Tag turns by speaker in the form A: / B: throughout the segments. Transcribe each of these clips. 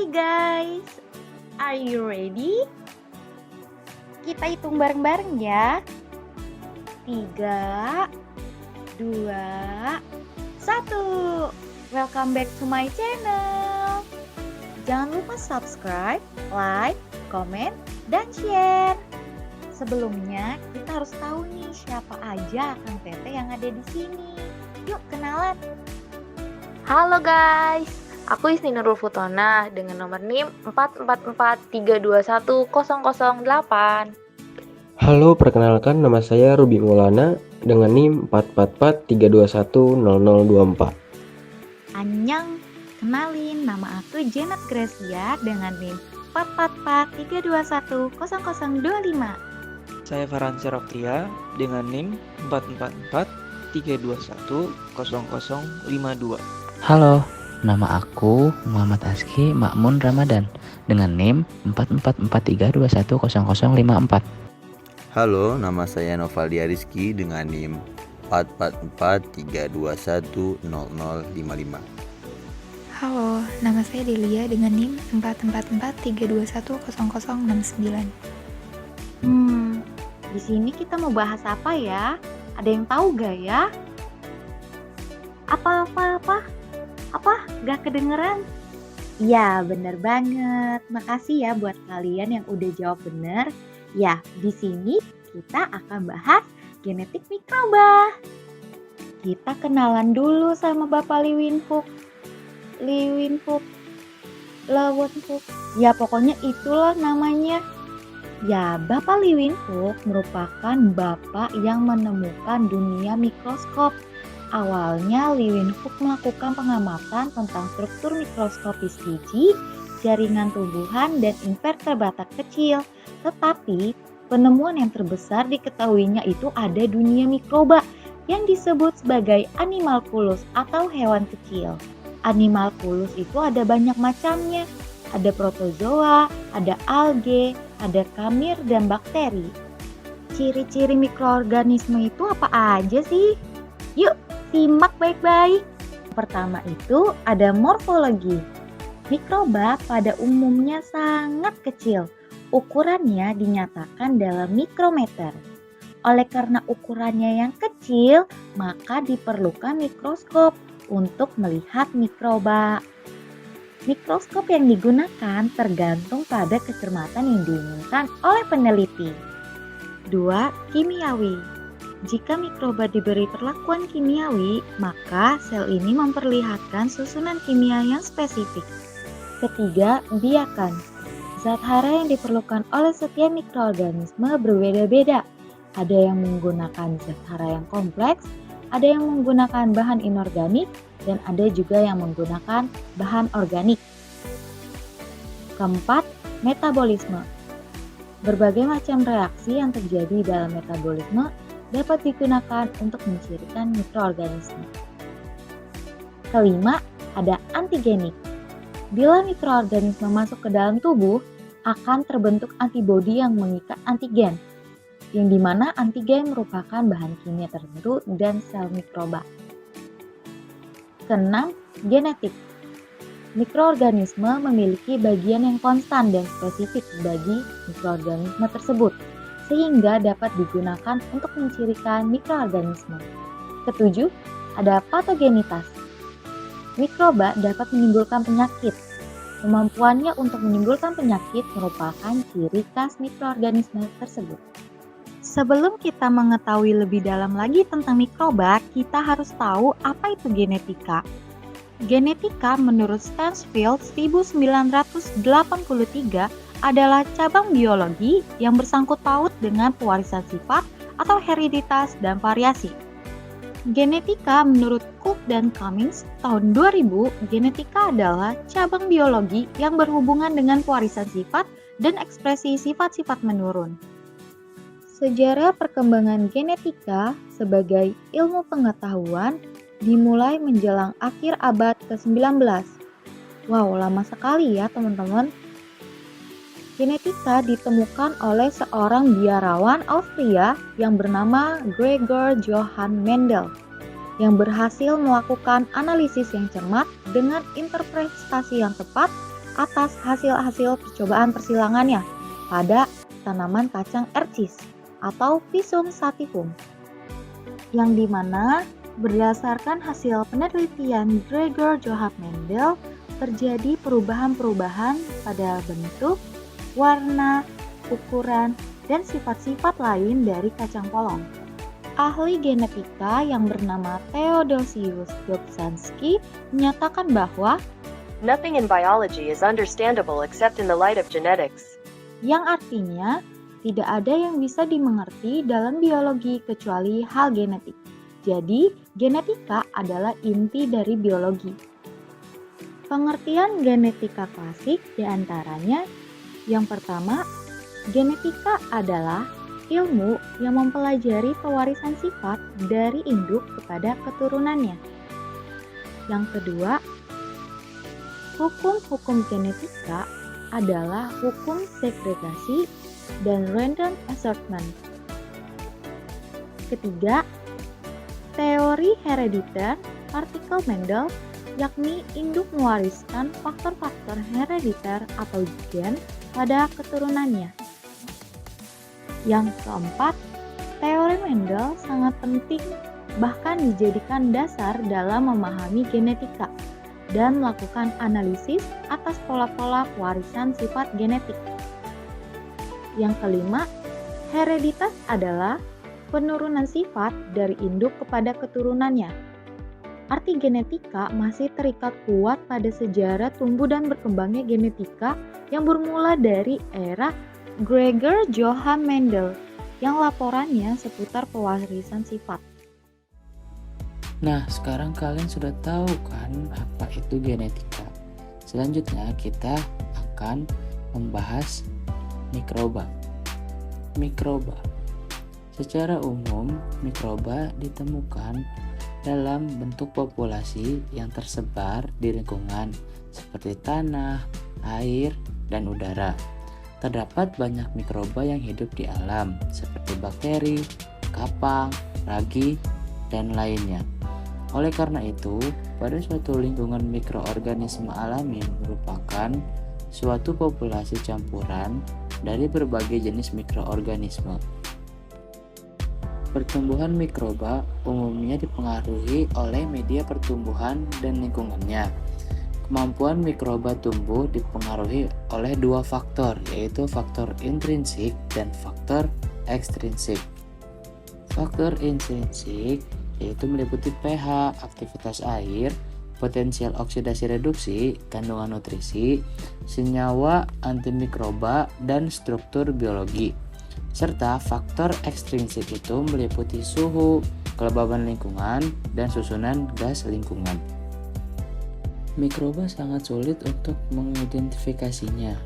A: Hai guys, are you ready? Kita hitung bareng-bareng ya. 3, 2, 1. Welcome back to my channel. Jangan lupa subscribe, like, comment, dan share. Sebelumnya kita harus tahu nih siapa aja Kang Tete yang ada di sini. Yuk kenalan.
B: Halo guys, aku Isni Nurul Futona dengan nomor NIM 444321008.
C: Halo, perkenalkan nama saya Ruby Maulana dengan NIM 444321024.
A: Annyeong, kenalin nama aku Janet Gracia dengan NIM 44432100025.
D: Saya Farhan Seroktia dengan NIM 44432100052.
E: Halo, nama aku Muhammad Aski Makmun Ramadan dengan NIM 44432100054.
F: Halo, nama saya Novaldi Rizky dengan NIM 44432100055.
G: Halo, nama saya Delia dengan NIM 44432100069.
A: Di sini kita mau bahas apa ya? Ada yang tahu gak ya? Apa? Gak kedengeran? Iya, bener banget. Makasih ya buat kalian yang udah jawab bener. Ya, di sini kita akan bahas genetik mikroba. Kita kenalan dulu sama Bapak Leeuwenhoek. Ya, pokoknya itulah namanya. Ya, Bapak Leeuwenhoek merupakan bapak yang menemukan dunia mikroskop. Awalnya Leeuwenhoek melakukan pengamatan tentang struktur mikroskopis biji, jaringan tumbuhan, dan invertebrata kecil. Tetapi penemuan yang terbesar diketahuinya itu ada dunia mikroba yang disebut sebagai animalculus atau hewan kecil. Animalculus itu ada banyak macamnya. Ada protozoa, ada alge, ada kamir, dan bakteri. Ciri-ciri mikroorganisme itu apa aja sih? Yuk, simak baik-baik. Pertama itu ada morfologi. Mikroba pada umumnya sangat kecil. Ukurannya dinyatakan dalam mikrometer. Oleh karena ukurannya yang kecil, maka diperlukan mikroskop untuk melihat mikroba. Mikroskop yang digunakan tergantung pada kecermatan yang diinginkan oleh peneliti. 2. Kimiawi. Jika mikroba diberi perlakuan kimiawi, maka sel ini memperlihatkan susunan kimia yang spesifik. Ketiga, biakan. Zat hara yang diperlukan oleh setiap mikroorganisme berbeda-beda. Ada yang menggunakan zat hara yang kompleks, ada yang menggunakan bahan inorganik, dan ada juga yang menggunakan bahan organik. Keempat, metabolisme. Berbagai macam reaksi yang terjadi dalam metabolisme dapat digunakan untuk mencirikan mikroorganisme. Kelima, ada antigenik. Bila mikroorganisme masuk ke dalam tubuh, akan terbentuk antibodi yang mengikat antigen, yang dimana antigen merupakan bahan kimia tertentu dan sel mikroba. Keenam, genetik. Mikroorganisme memiliki bagian yang konstan dan spesifik bagi mikroorganisme tersebut, sehingga dapat digunakan untuk mencirikan mikroorganisme. Ketujuh, ada patogenitas. Mikroba dapat menimbulkan penyakit. Kemampuannya untuk menimbulkan penyakit merupakan ciri khas mikroorganisme tersebut. Sebelum kita mengetahui lebih dalam lagi tentang mikroba, kita harus tahu apa itu genetika. Genetika menurut Stansfield 1983 adalah cabang biologi yang bersangkut paut dengan pewarisan sifat atau hereditas dan variasi. Genetika menurut Cook dan Cummings tahun 2000, genetika adalah cabang biologi yang berhubungan dengan pewarisan sifat dan ekspresi sifat-sifat menurun. Sejarah perkembangan genetika sebagai ilmu pengetahuan dimulai menjelang akhir abad ke-19. Wow, lama sekali ya teman-teman. Genetika ditemukan oleh seorang biarawan Austria yang bernama Gregor Johann Mendel yang berhasil melakukan analisis yang cermat dengan interpretasi yang tepat atas hasil-hasil percobaan persilangannya pada tanaman kacang ercis atau Pisum sativum, yang dimana berdasarkan hasil penelitian Gregor Johann Mendel terjadi perubahan-perubahan pada bentuk, warna, ukuran, dan sifat-sifat lain dari kacang polong. Ahli genetika yang bernama Theodosius Dobzhansky menyatakan bahwa
H: Nothing in biology is understandable except in the light of genetics.
A: yang artinya tidak ada yang bisa dimengerti dalam biologi kecuali hal genetik. Jadi, genetika adalah inti dari biologi. Pengertian genetika klasik diantaranya yang pertama, genetika adalah ilmu yang mempelajari pewarisan sifat dari induk kepada keturunannya. Yang kedua, hukum-hukum genetika adalah hukum segregasi dan random assortment. Ketiga, teori herediter partikel Mendel, yakni induk mewariskan faktor-faktor herediter atau gen pada keturunannya. Yang keempat, teori Mendel sangat penting bahkan dijadikan dasar dalam memahami genetika dan melakukan analisis atas pola-pola warisan sifat genetik. Yang kelima, hereditas adalah penurunan sifat dari induk kepada keturunannya. Arti genetika masih terikat kuat pada sejarah tumbuh dan berkembangnya genetika yang bermula dari era Gregor Johann Mendel yang laporannya seputar pewarisan sifat.
E: Nah, sekarang kalian sudah tahu kan apa itu genetika. Selanjutnya kita akan membahas mikroba. Mikroba. Secara umum, mikroba ditemukan dalam bentuk populasi yang tersebar di lingkungan seperti tanah, air, dan udara. Terdapat banyak mikroba yang hidup di alam seperti bakteri, kapang, ragi, dan lainnya. Oleh karena itu, pada suatu lingkungan mikroorganisme alami merupakan suatu populasi campuran dari berbagai jenis mikroorganisme. Pertumbuhan mikroba umumnya dipengaruhi oleh media pertumbuhan dan lingkungannya. Kemampuan mikroba tumbuh dipengaruhi oleh dua faktor, yaitu faktor intrinsik dan faktor ekstrinsik. Faktor intrinsik yaitu meliputi pH, aktivitas air, potensial oksidasi reduksi, kandungan nutrisi, senyawa antimikroba, dan struktur biologi. Serta faktor ekstrinsik itu meliputi suhu, kelembaban lingkungan, dan susunan gas lingkungan. Mikroba sangat sulit untuk mengidentifikasinya.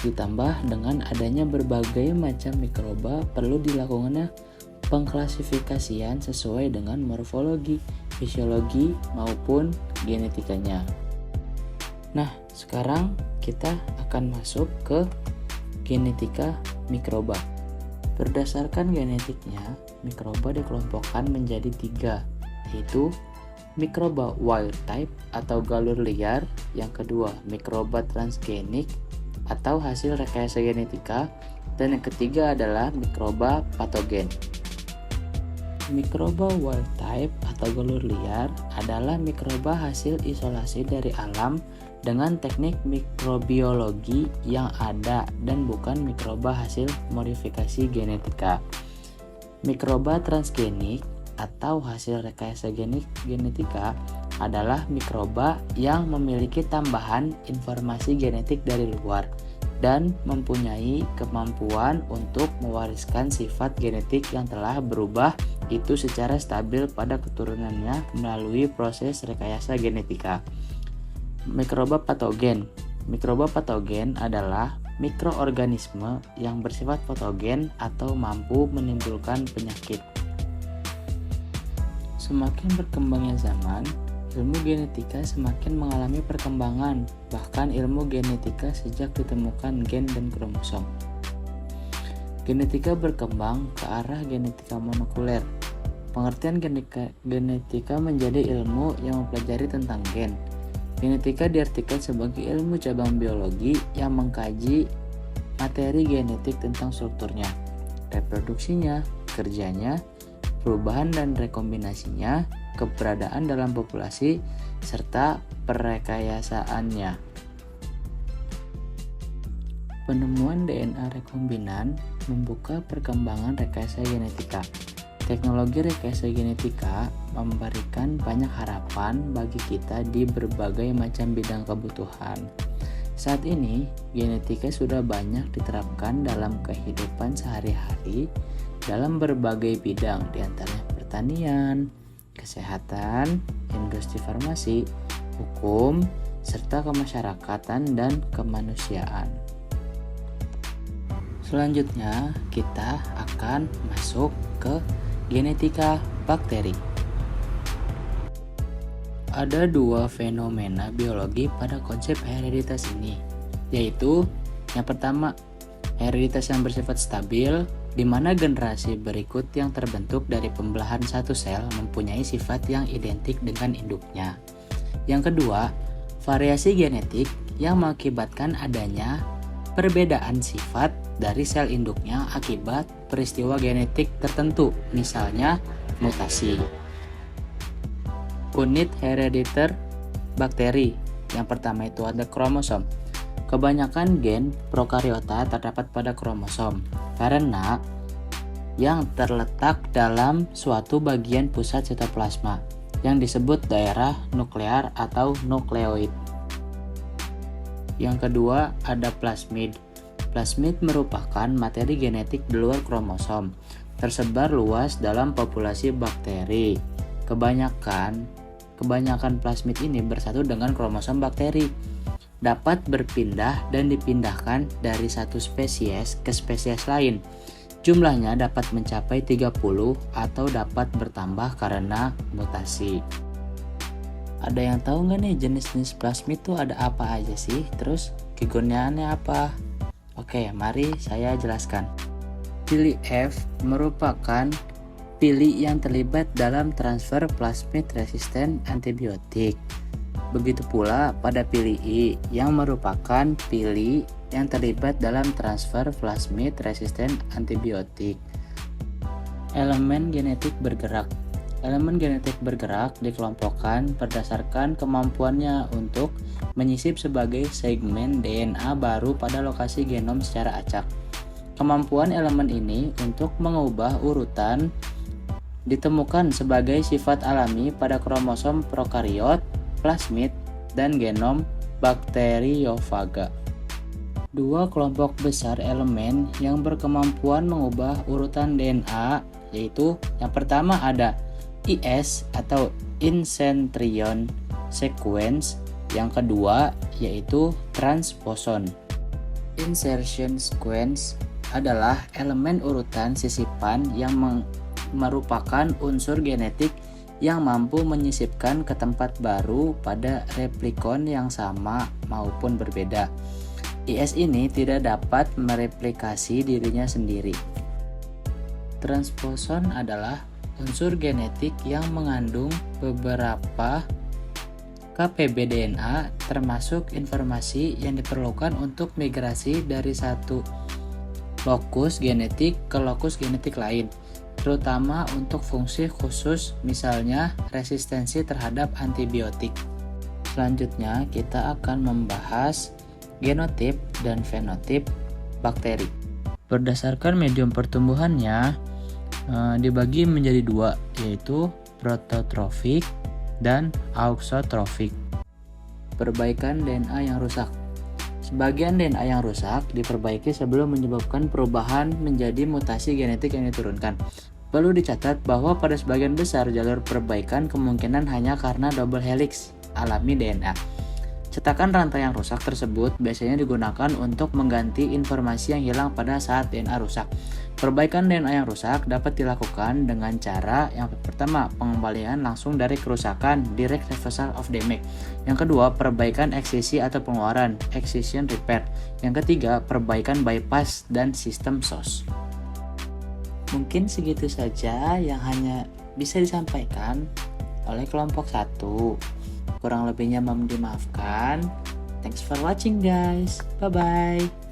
E: Ditambah dengan adanya berbagai macam mikroba, perlu dilakukannya pengklasifikasian sesuai dengan morfologi, fisiologi, maupun genetikanya. Nah, sekarang kita akan masuk ke genetika mikroba. Berdasarkan genetiknya, mikroba dikelompokkan menjadi 3, yaitu mikroba wild type atau galur liar, yang kedua mikroba transgenik atau hasil rekayasa genetika, dan yang ketiga adalah mikroba patogen. Mikroba wild type atau galur liar adalah mikroba hasil isolasi dari alam dengan teknik mikrobiologi yang ada dan bukan mikroba hasil modifikasi genetika. Mikroba transgenik atau hasil rekayasa genetika adalah mikroba yang memiliki tambahan informasi genetik dari luar dan mempunyai kemampuan untuk mewariskan sifat genetik yang telah berubah itu secara stabil pada keturunannya melalui proses rekayasa genetika. Mikroba patogen. Mikroba patogen adalah mikroorganisme yang bersifat patogen atau mampu menimbulkan penyakit. Semakin berkembangnya zaman, ilmu genetika semakin mengalami perkembangan, bahkan ilmu genetika sejak ditemukan gen dan kromosom. Genetika berkembang ke arah genetika molekuler. Pengertian genetika menjadi ilmu yang mempelajari tentang gen. Genetika diartikan sebagai ilmu cabang biologi yang mengkaji materi genetik tentang strukturnya, reproduksinya, kerjanya, perubahan dan rekombinasinya, keberadaan dalam populasi, serta perekayasaannya. Penemuan DNA rekombinan membuka perkembangan rekayasa genetika. Teknologi rekayasa genetika memberikan banyak harapan bagi kita di berbagai macam bidang kebutuhan. Saat ini, genetika sudah banyak diterapkan dalam kehidupan sehari-hari dalam berbagai bidang, diantaranya pertanian, kesehatan, industri farmasi, hukum, serta kemasyarakatan dan kemanusiaan. Selanjutnya, kita akan masuk ke genetika bakteri. Ada dua fenomena biologi pada konsep hereditas ini, yaitu yang pertama, hereditas yang bersifat stabil, di mana generasi berikut yang terbentuk dari pembelahan satu sel mempunyai sifat yang identik dengan induknya. Yang kedua, variasi genetik yang mengakibatkan adanya perbedaan sifat dari sel induknya akibat peristiwa genetik tertentu, misalnya mutasi. Unit herediter bakteri. Yang pertama itu ada kromosom. Kebanyakan gen prokariota terdapat pada kromosom karena yang terletak dalam suatu bagian pusat sitoplasma yang disebut daerah nuklear atau nukleoid. Yang kedua ada plasmid. Plasmid merupakan materi genetik di luar kromosom, tersebar luas dalam populasi bakteri. Kebanyakan plasmid ini bersatu dengan kromosom bakteri, dapat berpindah dan dipindahkan dari satu spesies ke spesies lain. Jumlahnya dapat mencapai 30 atau dapat bertambah karena mutasi. Ada yang tahu nggak nih jenis-jenis plasmid itu ada apa aja sih? Terus kegunaannya apa? Oke, mari saya jelaskan. Pili F merupakan pili yang terlibat dalam transfer plasmid resisten antibiotik. Begitu pula pada pili I yang merupakan pili yang terlibat dalam transfer plasmid resisten antibiotik. Elemen genetik bergerak. Elemen genetik bergerak dikelompokkan berdasarkan kemampuannya untuk menyisip sebagai segmen DNA baru pada lokasi genom secara acak. Kemampuan elemen ini untuk mengubah urutan ditemukan sebagai sifat alami pada kromosom prokariot, plasmid, dan genom bakteriofaga. Dua kelompok besar elemen yang berkemampuan mengubah urutan DNA yaitu yang pertama ada IS atau incentrion sequence, yang kedua yaitu transposon. Insertion sequence adalah elemen urutan sisipan yang merupakan unsur genetik yang mampu menyisipkan ke tempat baru pada replikon yang sama maupun berbeda. IS ini tidak dapat mereplikasi dirinya sendiri. Transposon adalah unsur genetik yang mengandung beberapa KPB DNA, termasuk informasi yang diperlukan untuk migrasi dari satu lokus genetik ke lokus genetik lain, terutama untuk fungsi khusus, misalnya resistensi terhadap antibiotik. Selanjutnya, kita akan membahas genotip dan fenotip bakteri. Berdasarkan medium pertumbuhannya, dibagi menjadi dua, yaitu prototrofik dan auxotrofik. Perbaikan DNA yang rusak. Sebagian DNA yang rusak diperbaiki sebelum menyebabkan perubahan menjadi mutasi genetik yang diturunkan. Perlu dicatat bahwa pada sebagian besar jalur perbaikan kemungkinan hanya karena double helix alami DNA. Cetakan rantai yang rusak tersebut biasanya digunakan untuk mengganti informasi yang hilang pada saat DNA rusak. Perbaikan DNA yang rusak dapat dilakukan dengan cara yang pertama, pengembalian langsung dari kerusakan, direct reversal of damage. Yang kedua, perbaikan eksisi atau pengeluaran, excision repair. Yang ketiga, perbaikan bypass dan sistem SOS. Mungkin segitu saja yang hanya bisa disampaikan oleh kelompok 1. Kurang lebihnya mohon dimaafkan. Thanks for watching guys. Bye bye.